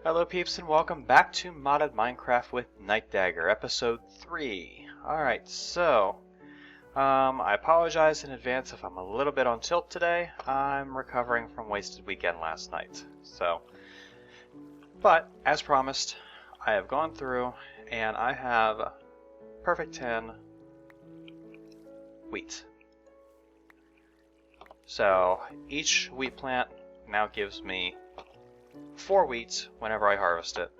Hello peeps and welcome back to Modded Minecraft with Nightdagger, episode 3. Alright, so, I apologize in advance if I'm a little bit on tilt today. I'm recovering from wasted weekend last night. But, as promised, I have gone through and I have perfect 10 wheat. So, each wheat plant now gives me 4 wheat whenever I harvest it,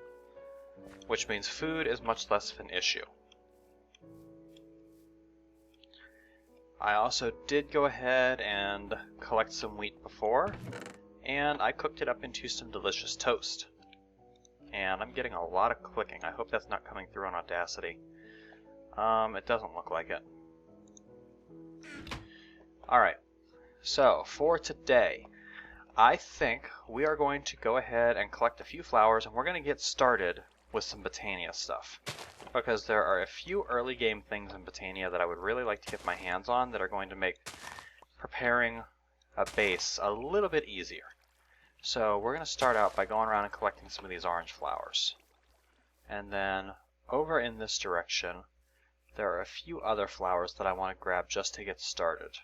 which means food is much less of an issue. I also did go ahead and collect some wheat before, and I cooked it up into some delicious toast. And I'm getting a lot of clicking. I hope that's not coming through on Audacity. It doesn't look like it. Alright, so for today, I think we are going to go ahead and collect a few flowers, and we're going to get started with some Botania stuff. Because there are a few early game things in Botania that I would really like to get my hands on that are going to make preparing a base a little bit easier. So we're going to start out by going around and collecting some of these orange flowers. And then over in this direction, there are a few other flowers that I want to grab just to get started.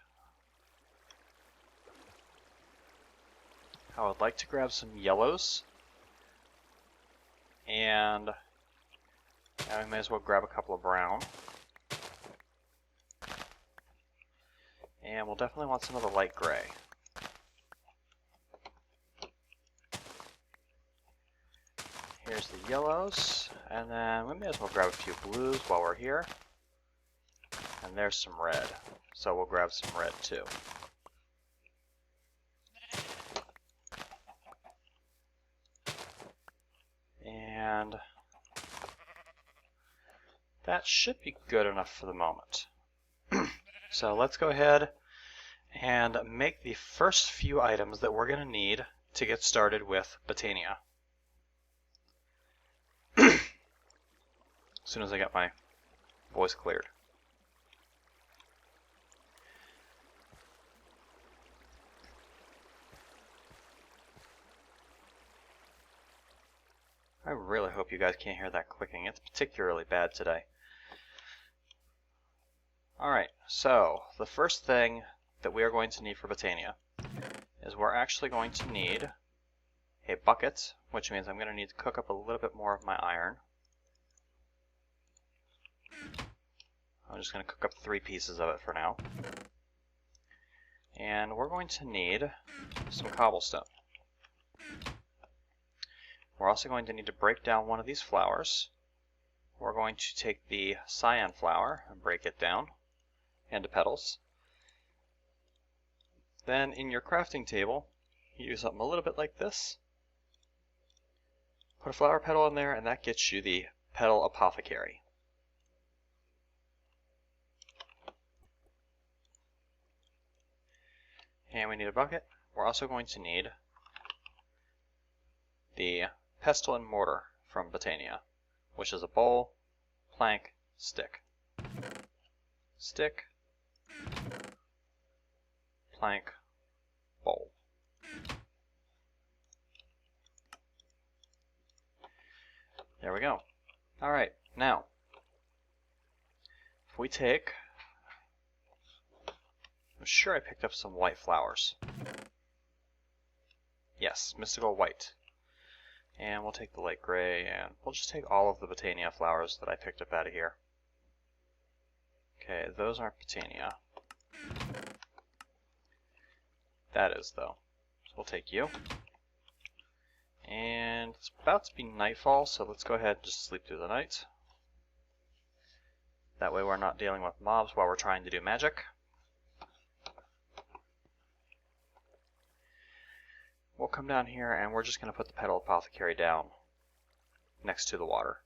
I would like to grab some yellows, and I may as well grab a couple of brown. And we'll definitely want some of the light gray. Here's the yellows, and then we may as well grab a few blues while we're here. And there's some red, so we'll grab some red too. And that should be good enough for the moment. So let's go ahead and make the first few items that we're going to need to get started with Botania. As soon as I get my voice cleared. I really hope you guys can't hear that clicking. It's particularly bad today. Alright, so the first thing that we are going to need for Botania is we're actually going to need a bucket, which means I'm going to need to cook up a little bit more of my iron. I'm just going to cook up 3 pieces of it for now. And we're going to need some cobblestone. We're also going to need to break down one of these flowers. We're going to take the cyan flower and break it down into petals. Then in your crafting table, you use something a little bit like this. Put a flower petal in there, and that gets you the petal apothecary. And we need a bucket. We're also going to need the pestle and mortar from Botania, which is a bowl, plank, stick. Stick, plank, bowl. There we go. Alright, now, if we take, I'm sure I picked up some white flowers. Yes, mystical white. And we'll take the light gray, and we'll just take all of the Botania flowers that I picked up out of here. Okay, those aren't Botania. That is, though. So we'll take you. And it's about to be nightfall, so let's go ahead and just sleep through the night. That way we're not dealing with mobs while we're trying to do magic. We'll come down here and we're just going to put the petal apothecary down next to the water.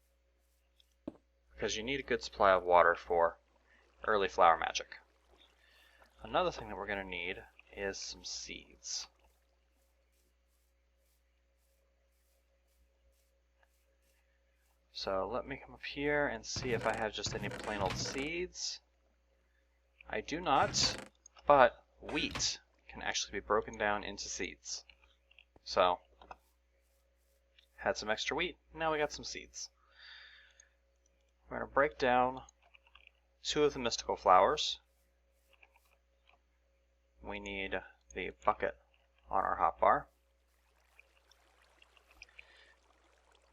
Because you need a good supply of water for early flower magic. Another thing that we're going to need is some seeds. So let me come up here and see if I have just any plain old seeds. I do not, but wheat can actually be broken down into seeds. So Had some extra wheat, now we got some seeds. We're going to break down 2 of the mystical flowers. We need the bucket on our hotbar.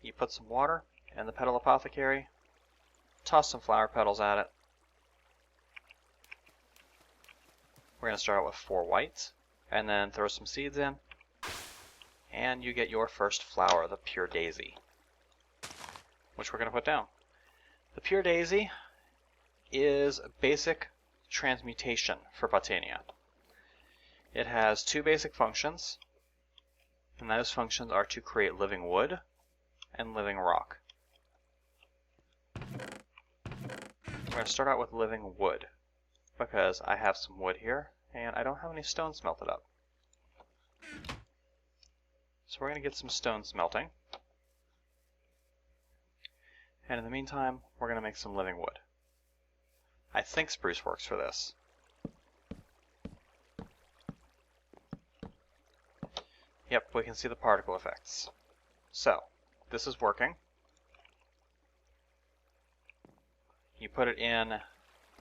You put some water in the petal apothecary, toss some flower petals at it. We're going to start out with 4 whites, and then throw some seeds in, and you get your first flower, the pure daisy, which we're going to put down. The pure daisy is a basic transmutation for Botania. It has 2 basic functions, and those functions are to create living wood and living rock. We're going to start out with living wood, because I have some wood here, and I don't have any stone smelted up. So we're going to get some stone smelting. And in the meantime, we're going to make some living wood. I think spruce works for this. Yep, we can see the particle effects. So, this is working. You put it in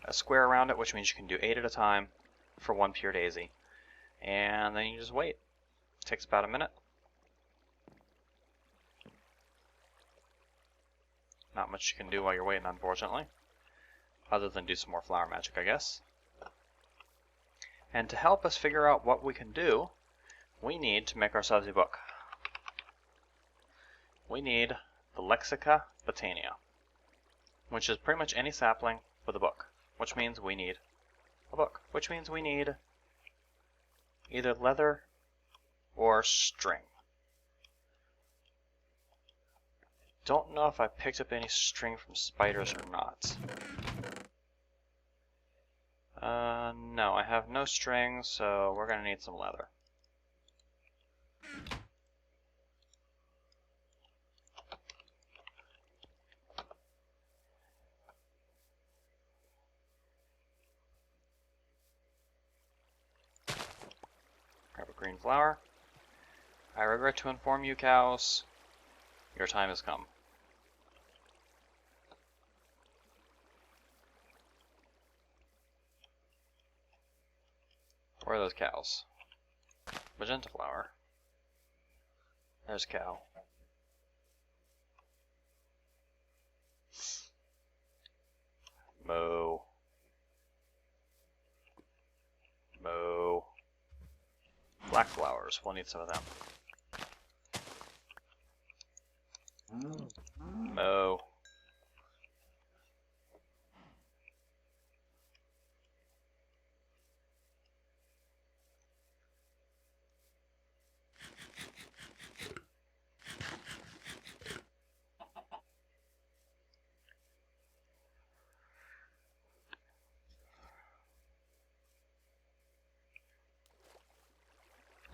a square around it, which means you can do 8 at a time for 1 pure daisy. And then you just wait. It takes about a minute. Not much you can do while you're waiting, unfortunately. Other than do some more flower magic, I guess. And to help us figure out what we can do, we need to make ourselves a book. We need the Lexica Botania, which is pretty much any sapling with a book, which means we need a book, which means we need either leather or string. Don't know if I picked up any string from spiders or not. No, I have no string, so we're going to need some leather. Grab a green flower. I regret to inform you, cows, your time has come. Where are those cows? Magenta flower. There's cow. Moo. Moo. Black flowers. We'll need some of them. Moo.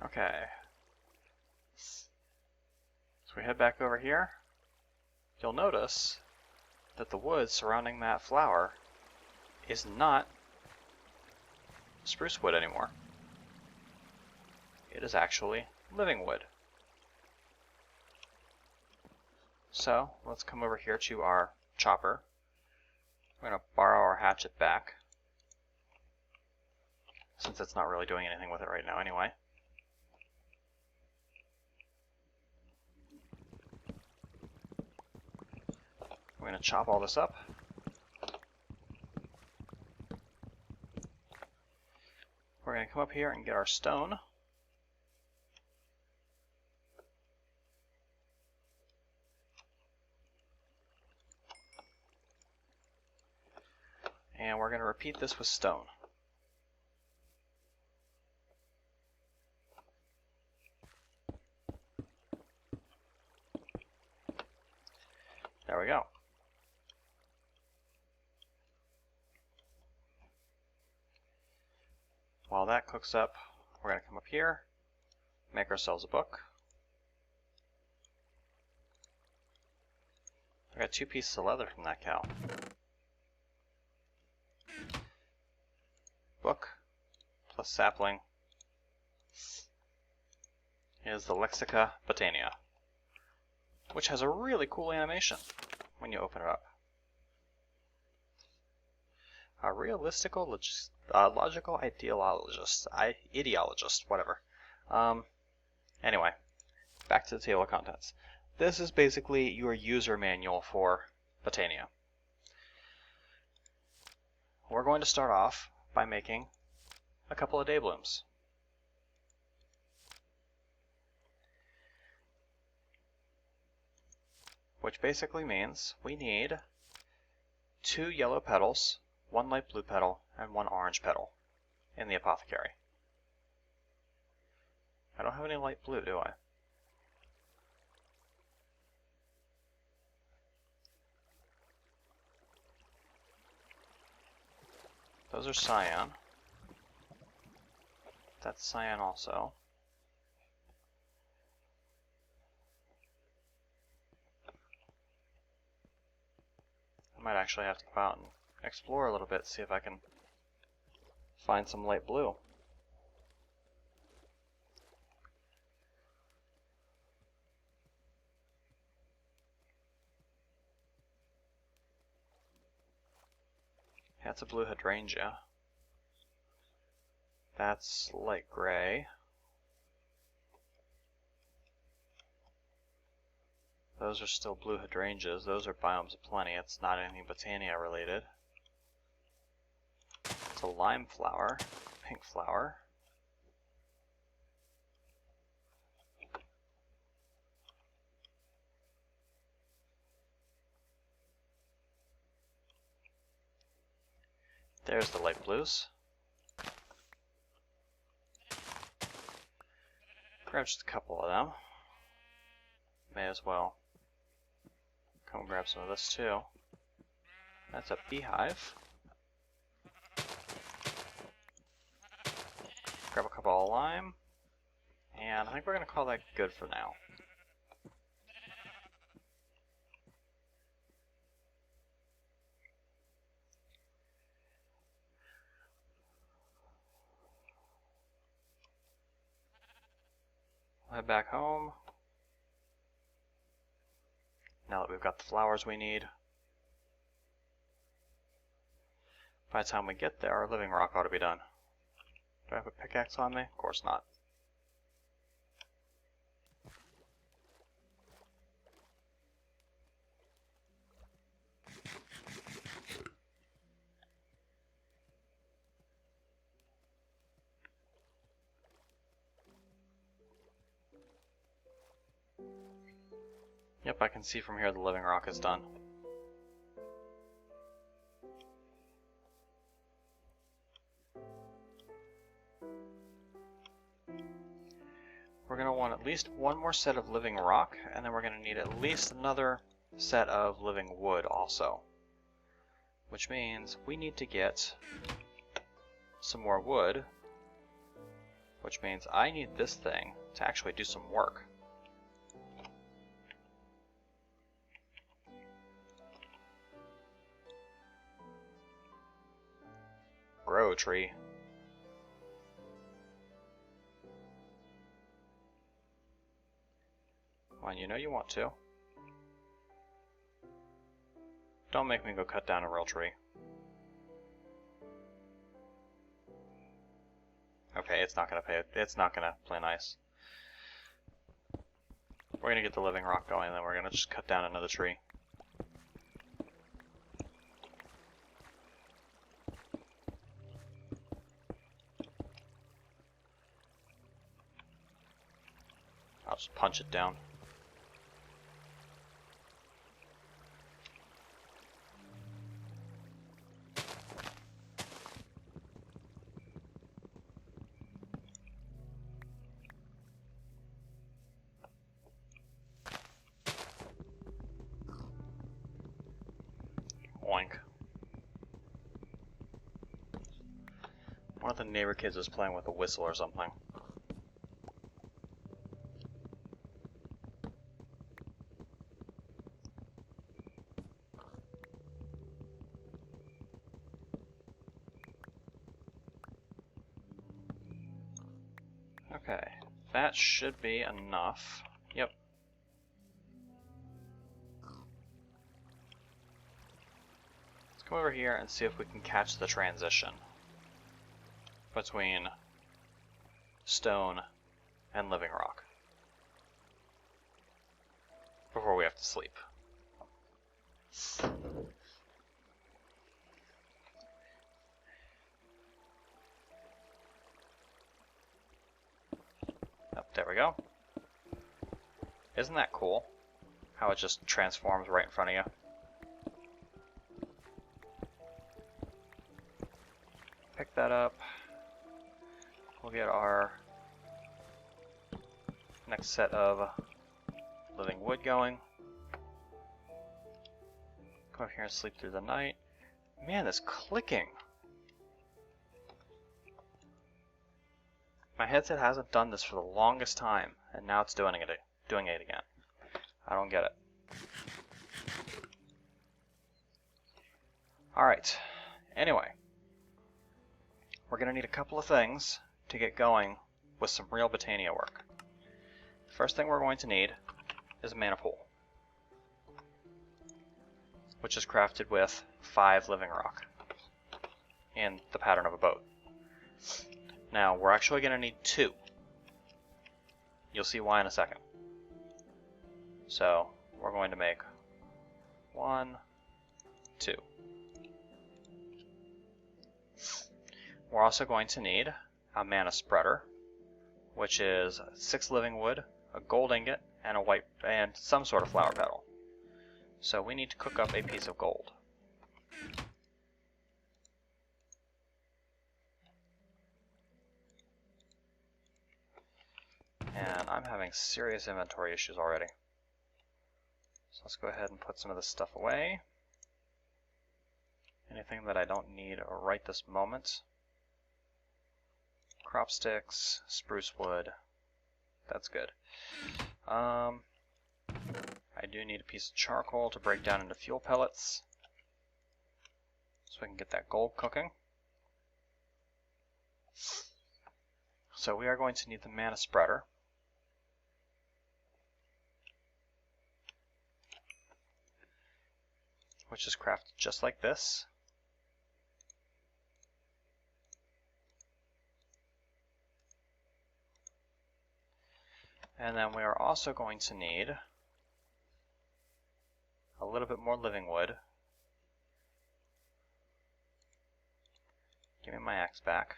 Okay. So we head back over here. You'll notice that the wood surrounding that flower is not spruce wood anymore. It is actually living wood. So let's come over here to our chopper. We're going to borrow our hatchet back, since it's not really doing anything with it right now anyway. We're going to chop all this up. We're going to come up here and get our stone. And we're going to repeat this with stone. There we go. While that cooks up, we're going to come up here, make ourselves a book. I got 2 pieces of leather from that cow. Book plus sapling is the Lexica Botania. which has a really cool animation when you open it up. A realistical, logical ideologist, whatever. Anyway, back to the table of contents. This is basically your user manual for Botania. We're going to start off by making a couple of dayblooms. Which basically means we need 2 yellow petals, 1 light blue petal, and 1 orange petal in the apothecary. I don't have any light blue, do I? Those are cyan. That's cyan also. I might actually have to go out and explore a little bit, see if I can find some light blue. That's a blue hydrangea. That's light gray. Those are still blue hydrangeas. Those are biomes aplenty. It's not anything Botania related. It's a lime flower, pink flower. There's the light blues. Grab just a couple of them. May as well come grab some of this too. That's a beehive. Grab a couple of lime. And I think we're going to call that good for now. Head back home. Now that we've got the flowers we need. By the time we get there, our living rock ought to be done. Do I have a pickaxe on me? Of course not. Yep, I can see from here the living rock is done. We're going to want at least one more set of living rock, and then we're going to need at least another set of living wood also. Which means we need to get some more wood, which means I need this thing to actually do some work. Grow tree. When you know you want to. Don't make me go cut down a real tree. Okay, it's not gonna play nice. We're gonna get the living rock going, and then we're gonna just cut down another tree. I'll just punch it down. Oink. One of the neighbor kids was playing with a whistle or something. Okay, that should be enough. Yep. come over here and see if we can catch the transition between stone and living rock before we have to sleep. Oh, there we go. Isn't that cool? How it just transforms right in front of you. Pick that up. We'll get our next set of living wood going. Come over here and sleep through the night. Man, this clicking. My headset hasn't done this for the longest time, and now it's doing it again. I don't get it. Alright, anyway. We're going to need a couple of things to get going with some real Botania work. The first thing we're going to need is a mana pool, which is crafted with 5 living rock in the pattern of a boat. Now, we're actually going to need 2. You'll see why in a second. So, we're going to make 1, 2. We're also going to need a mana spreader, which is 6 living wood, a gold ingot, and some sort of flower petal. So we need to cook up a piece of gold. And I'm having serious inventory issues already. So let's go ahead and put some of this stuff away. Anything that I don't need right this moment. Crop sticks, spruce wood, that's good. I do need a piece of charcoal to break down into fuel pellets so we can get that gold cooking. So we are going to need the mana spreader. Which is crafted just like this. And then we are also going to need a little bit more living wood. Give me my axe back.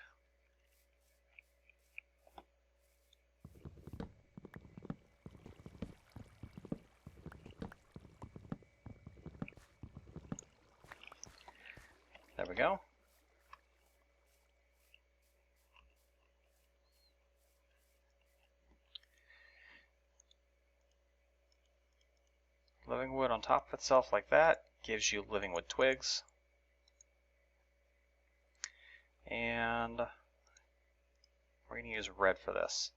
There we go. Living wood on top of itself like that gives you living wood twigs. And we're going to use red for this.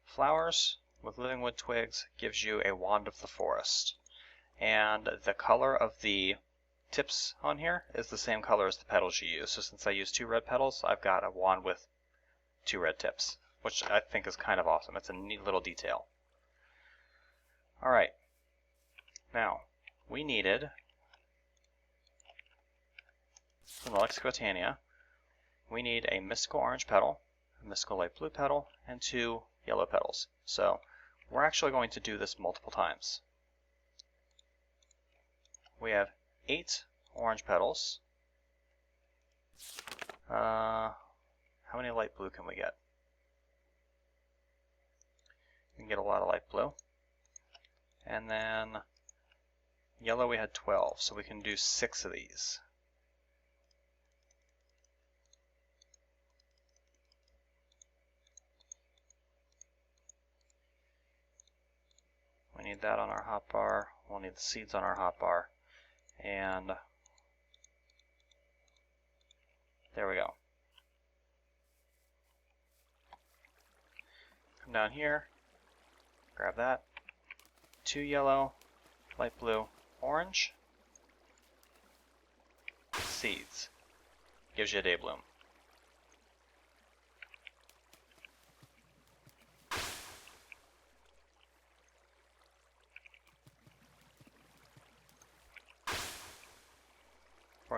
Flowers with living wood twigs gives you a wand of the forest. And the color of the tips on here is the same color as the petals you use. So since I use 2 red petals, I've got a wand with 2 red tips, which I think is kind of awesome. It's a neat little detail. Alright. Now, we needed, from the Lexica Botania, we need a mystical orange petal, a mystical light blue petal, and 2 yellow petals. So, we're actually going to do this multiple times. We have 8 orange petals. How many light blue can we get? We can get a lot of light blue. And then yellow we had 12, so we can do 6 of these. We need that on our hotbar. We'll need the seeds on our hotbar. And there we go. Come down here, grab that. 2 yellow, light blue, orange. Seeds. Gives you a daybloom.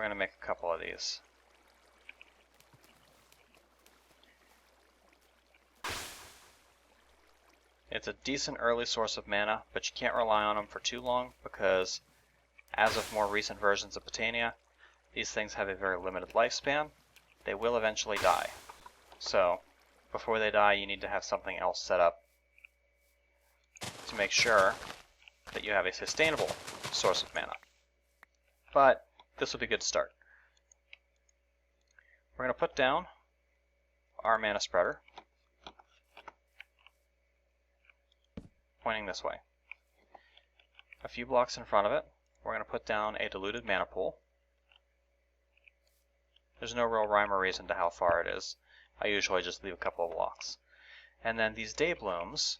we're going to make a couple of these. It's a decent early source of mana, but you can't rely on them for too long because, as of more recent versions of Botania, these things have a very limited lifespan. They will eventually die. So, before they die, you need to have something else set up to make sure that you have a sustainable source of mana. But this will be a good start. We're going to put down our mana spreader, pointing this way. A few blocks in front of it, we're going to put down a diluted mana pool. There's no real rhyme or reason to how far it is. I usually just leave a couple of blocks. And then these dayblooms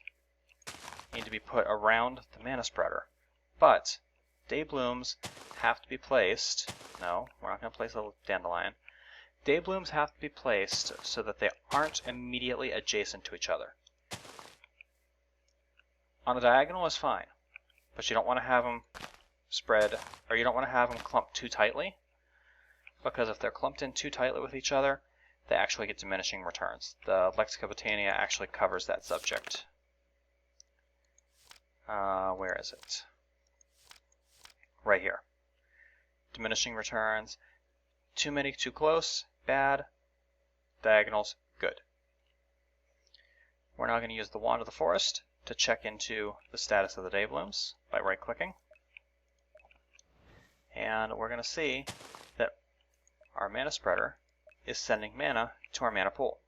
need to be put around the mana spreader. But dayblooms have to be placed. No, we're not going to place a dandelion. Dayblooms have to be placed so that they aren't immediately adjacent to each other. On a diagonal is fine, but you don't want to have them spread, or you don't want to have them clumped too tightly, because if they're clumped in too tightly with each other, they actually get diminishing returns. The Lexica Botania actually covers that subject. Where is it? Right here. Diminishing returns. Too many, too close, bad. Diagonals, good. We're now going to use the Wand of the Forest to check into the status of the dayblooms by right-clicking. And we're going to see that our mana spreader is sending mana to our mana pool.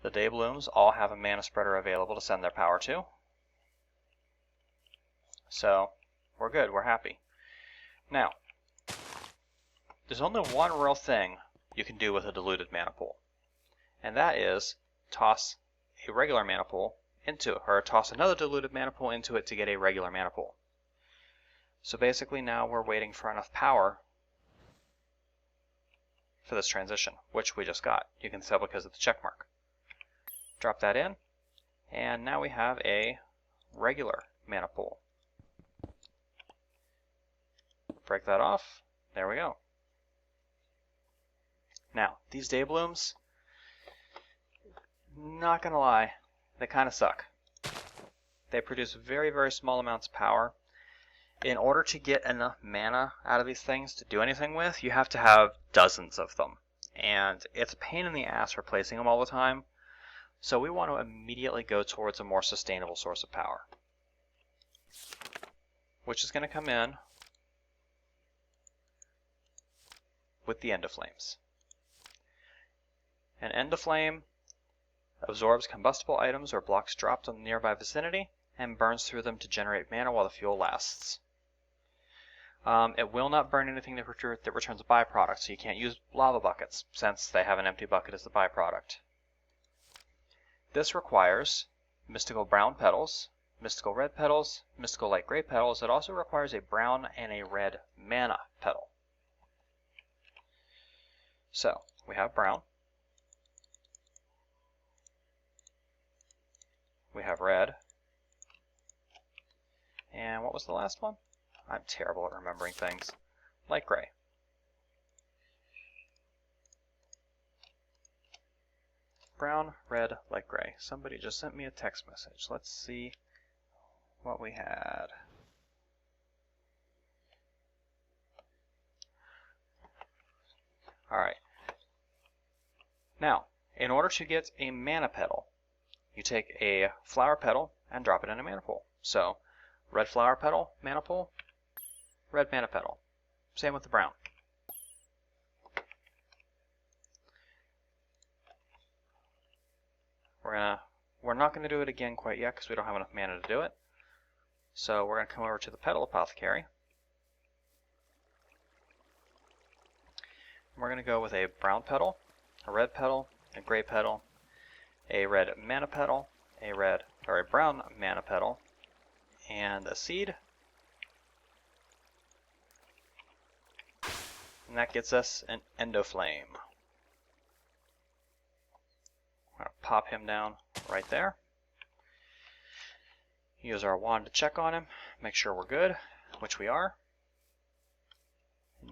The dayblooms all have a mana spreader available to send their power to. So we're good, we're happy. Now, there's only one real thing you can do with a diluted mana pool, and that is toss a regular mana pool into it, or toss another diluted mana pool into it to get a regular mana pool. So basically now we're waiting for enough power for this transition, which we just got. You can tell because of the check mark. Drop that in, and now we have a regular mana pool. Break that off. There we go. Now, these dayblooms, not gonna lie, they kind of suck. They produce very, very small amounts of power. In order to get enough mana out of these things to do anything with, you have to have dozens of them. And it's a pain in the ass replacing them all the time. So we want to immediately go towards a more sustainable source of power, which is going to come in with the endoflames. An endoflame absorbs combustible items or blocks dropped on the nearby vicinity and burns through them to generate mana while the fuel lasts. It will not burn anything that returns a byproduct, so you can't use lava buckets since they have an empty bucket as the byproduct. This requires mystical brown petals, mystical red petals, mystical light gray petals. It also requires a brown and a red mana petal. So, we have brown. We have red. And what was the last one? I'm terrible at remembering things. Light gray. Brown, red, light gray. Somebody just sent me a text message. Let's see what we had. Alright. Now, in order to get a mana petal, you take a flower petal and drop it in a mana pool. So, red flower petal, mana pool, red mana petal. Same with the brown. We're not going to do it again quite yet because we don't have enough mana to do it. So we're going to come over to the petal apothecary. We're going to go with a brown petal, a red petal, a gray petal, a red mana petal, a brown mana petal, and a seed. And that gets us an endoflame. We're going to pop him down right there. Use our wand to check on him, make sure we're good, which we are.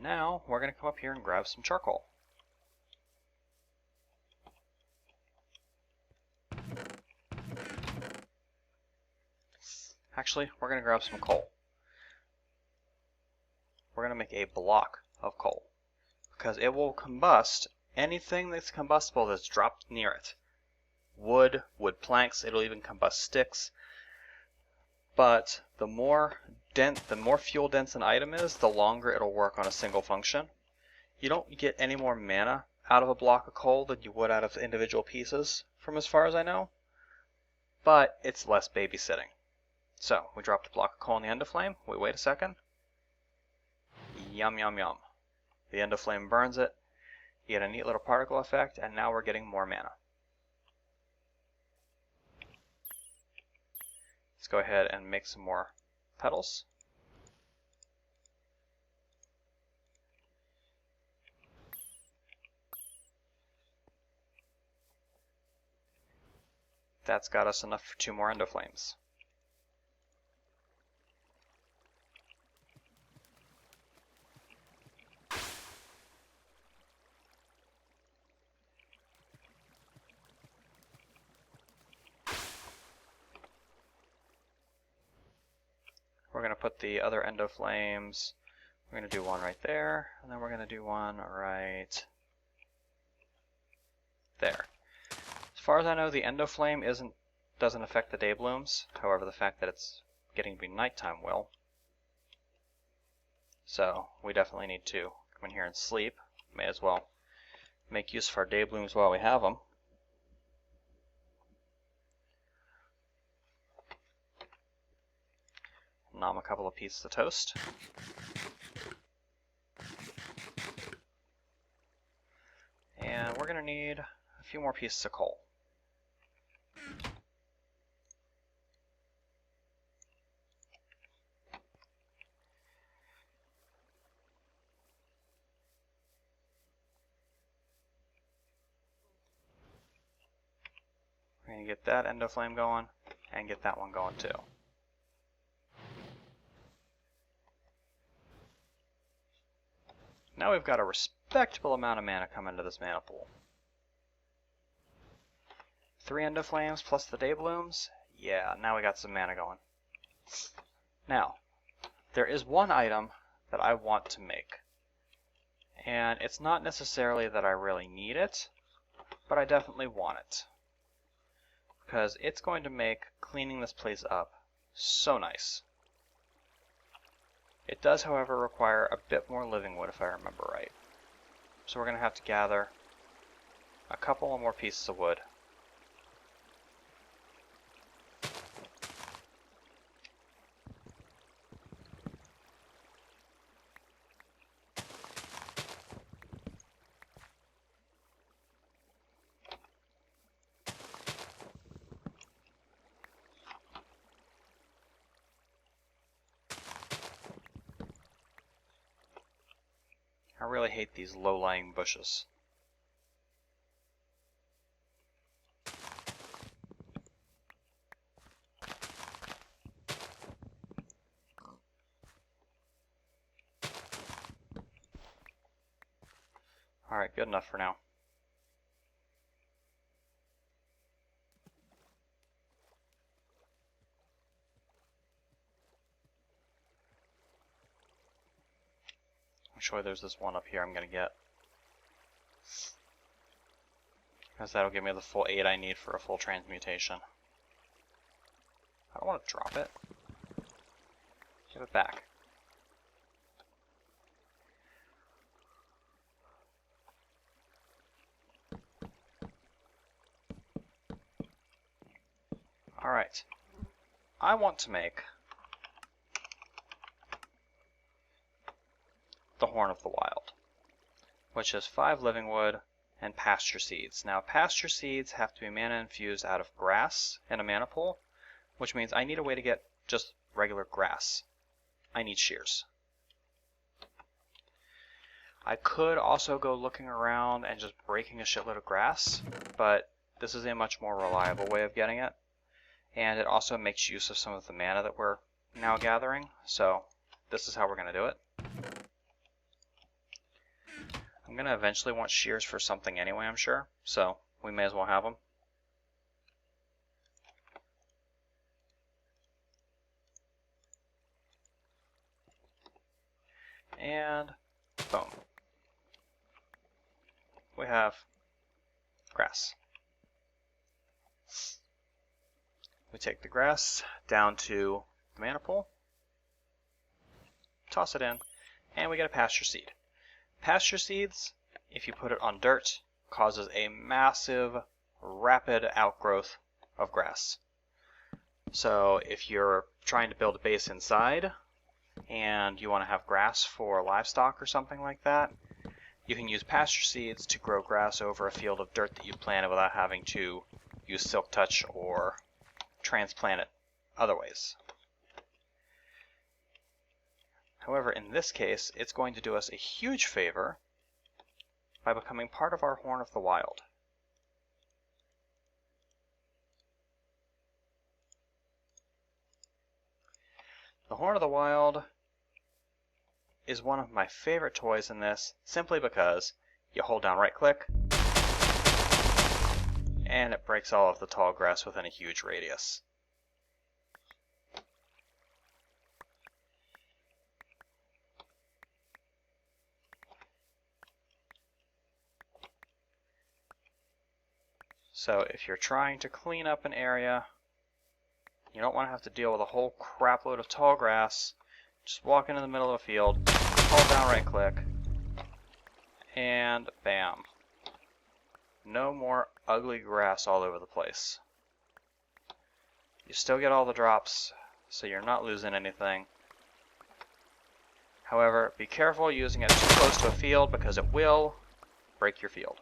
now we're going to come up here and grab some charcoal. Actually, we're going to grab some coal. We're going to make a block of coal because it will combust anything that's combustible that's dropped near it. Wood, wood planks, it'll even combust sticks. But the more fuel dense an item is, the longer it'll work on a single function. You don't get any more mana out of a block of coal than you would out of individual pieces, from as far as I know. But it's less babysitting. So, we dropped a block of coal in the endoflame, we wait a second. Yum yum yum. The endoflame burns it, you get a neat little particle effect, and now we're getting more mana. Let's go ahead and make some more petals. That's got us enough for 2 more endoflames. We're going to put the other endoflames, we're going to do one right there, and then we're going to do one right there. As far as I know, the endoflame doesn't affect the dayblooms, however the fact that it's getting to be nighttime will. So we definitely need to come in here and sleep. May as well make use of our dayblooms while we have them. Nom a couple of pieces of toast. And we're going to need a few more pieces of coal. We're going to get that endoflame going and get that one going too. Now we've got a respectable amount of mana come into this mana pool. 3 endoflames plus the dayblooms. Yeah, now we got some mana going. Now, there is one item that I want to make. And it's not necessarily that I really need it, but I definitely want it. Because it's going to make cleaning this place up so nice. It does, however, require a bit more living wood if I remember right. So we're going to have to gather a couple more pieces of wood. I really hate these low-lying bushes. Alright, good enough for now. Actually, there's this one up here I'm going to get. Because that'll give me the full 8 I need for a full transmutation. I don't want to drop it. Give it back. Alright. I want to make the Horn of the Wild, which is 5 living wood and pasture seeds. Now, pasture seeds have to be mana infused out of grass in a mana pool, which means I need a way to get just regular grass. I need shears. I could also go looking around and just breaking a shitload of grass, but this is a much more reliable way of getting it, and it also makes use of some of the mana that we're now gathering, so this is how we're going to do it. I'm going to eventually want shears for something anyway, I'm sure, so we may as well have them. And boom. We have grass. We take the grass down to the maniple, toss it in, and we get a pasture seed. Pasture seeds, if you put it on dirt, causes a massive, rapid outgrowth of grass. So if you're trying to build a base inside and you want to have grass for livestock or something like that, you can use pasture seeds to grow grass over a field of dirt that you planted without having to use silk touch or transplant it other ways. However, in this case, it's going to do us a huge favor by becoming part of our Horn of the Wild. The Horn of the Wild is one of my favorite toys in this, simply because you hold down right click and it breaks all of the tall grass within a huge radius. So if you're trying to clean up an area, you don't want to have to deal with a whole crap load of tall grass, just walk into the middle of a field, hold down right click, and bam. No more ugly grass all over the place. You still get all the drops, so you're not losing anything. However, be careful using it too close to a field because it will break your field.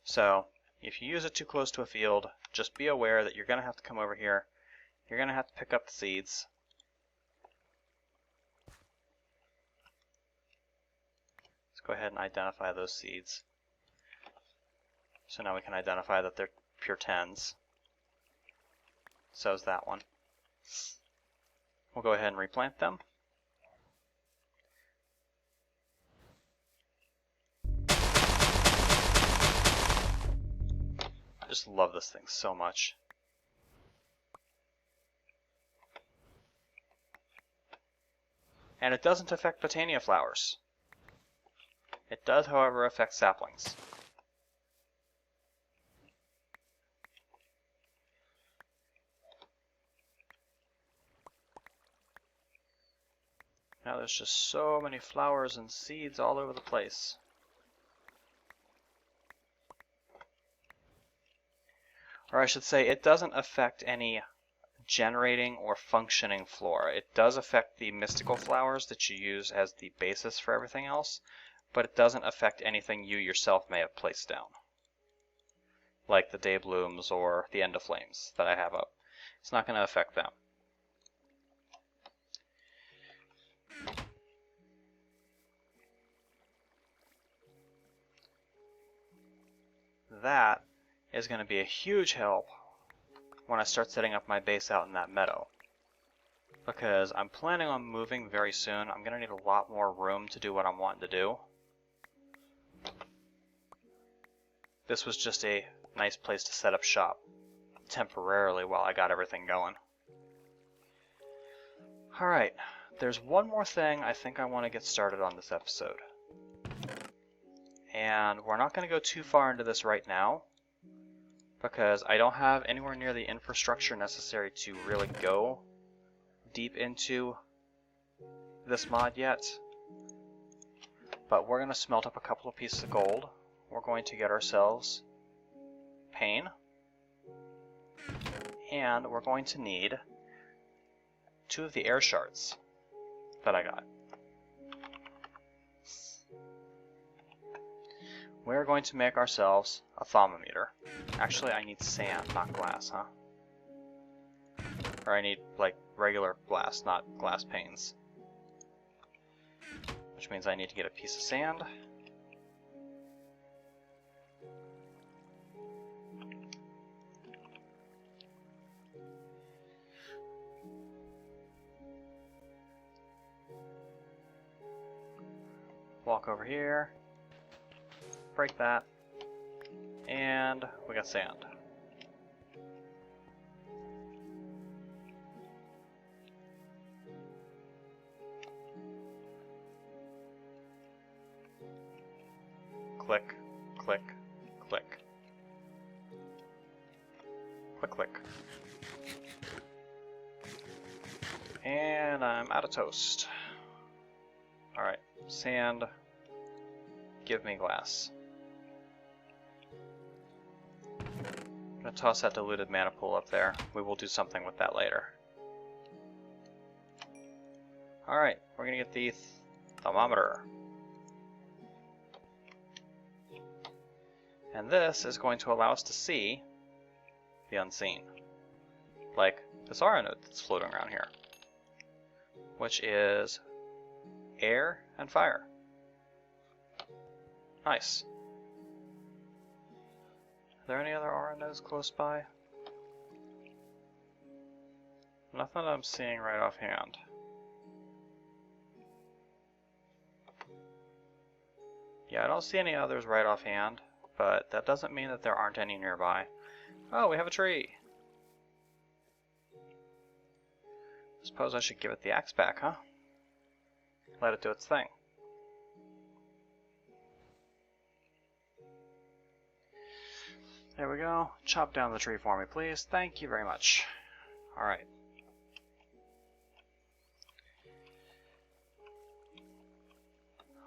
So, if you use it too close to a field, just be aware that you're going to have to come over here. You're going to have to pick up the seeds. Let's go ahead and identify those seeds. So now we can identify that they're pure 10s. So is that one. We'll go ahead and replant them. I just love this thing so much. And it doesn't affect Botania flowers. It does, however, affect saplings. Now there's just so many flowers and seeds all over the place. Or I should say, it doesn't affect any generating or functioning flora. It does affect the mystical flowers that you use as the basis for everything else, but it doesn't affect anything you yourself may have placed down, like the dayblooms or the endoflames that I have up. It's not going to affect them. That is going to be a huge help when I start setting up my base out in that meadow, because I'm planning on moving very soon. I'm going to need a lot more room to do what I'm wanting to do. This was just a nice place to set up shop temporarily while I got everything going. Alright, there's one more thing I think I want to get started on this episode. And we're not going to go too far into this right now, because I don't have anywhere near the infrastructure necessary to really go deep into this mod yet. But we're going to smelt up a couple of pieces of gold. We're going to get ourselves pane, and we're going to need 2 of the air shards that I got. We're going to make ourselves a thermometer. Actually, I need sand, not glass, huh? Or I need, like, regular glass, not glass panes. Which means I need to get a piece of sand. walk over here, break that, and we got sand. Click, click, click. Click, click. And I'm out of toast. Alright, sand. Give me glass. I'm gonna toss that diluted mana pool up there. We will do something with that later. Alright, we're gonna get the thermometer. And this is going to allow us to see the unseen. Like this aura node that's floating around here, which is air and fire. Nice. Are there any other aura nodes close by? Nothing I'm seeing right offhand. Yeah, I don't see any others right offhand, but that doesn't mean that there aren't any nearby. Oh, we have a tree. Suppose I should give it the axe back, huh? Let it do its thing. There we go. Chop down the tree for me, please. Thank you very much. Alright.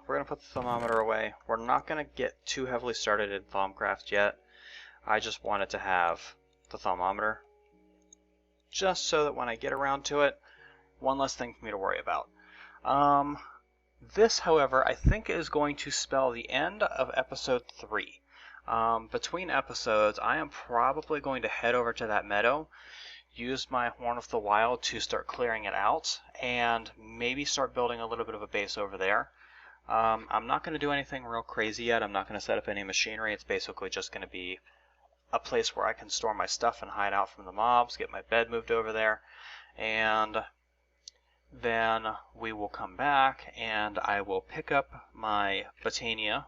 We're going to put the thermometer away. We're not going to get too heavily started in Thaumcraft yet. I just wanted to have the thermometer, just so that when I get around to it, one less thing for me to worry about. This, however, I think is going to spell the end of episode 3. Between episodes, I am probably going to head over to that meadow, use my Horn of the Wild to start clearing it out, and maybe start building a little bit of a base over there. I'm not going to do anything real crazy yet. I'm not going to set up any machinery. It's basically just going to be a place where I can store my stuff and hide out from the mobs, get my bed moved over there, and then we will come back and I will pick up my Botania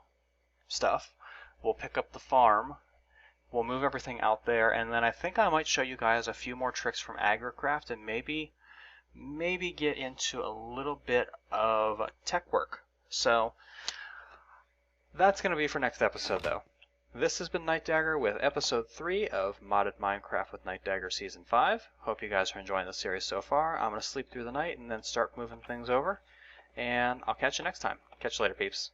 stuff. We'll pick up the farm. We'll move everything out there, and then I think I might show you guys a few more tricks from AgriCraft and maybe get into a little bit of tech work. So that's going to be for next episode, though. This has been Nightdagger with episode 3 of Modded Minecraft with Nightdagger Season 5. Hope you guys are enjoying the series so far. I'm going to sleep through the night and then start moving things over. And I'll catch you next time. Catch you later, peeps.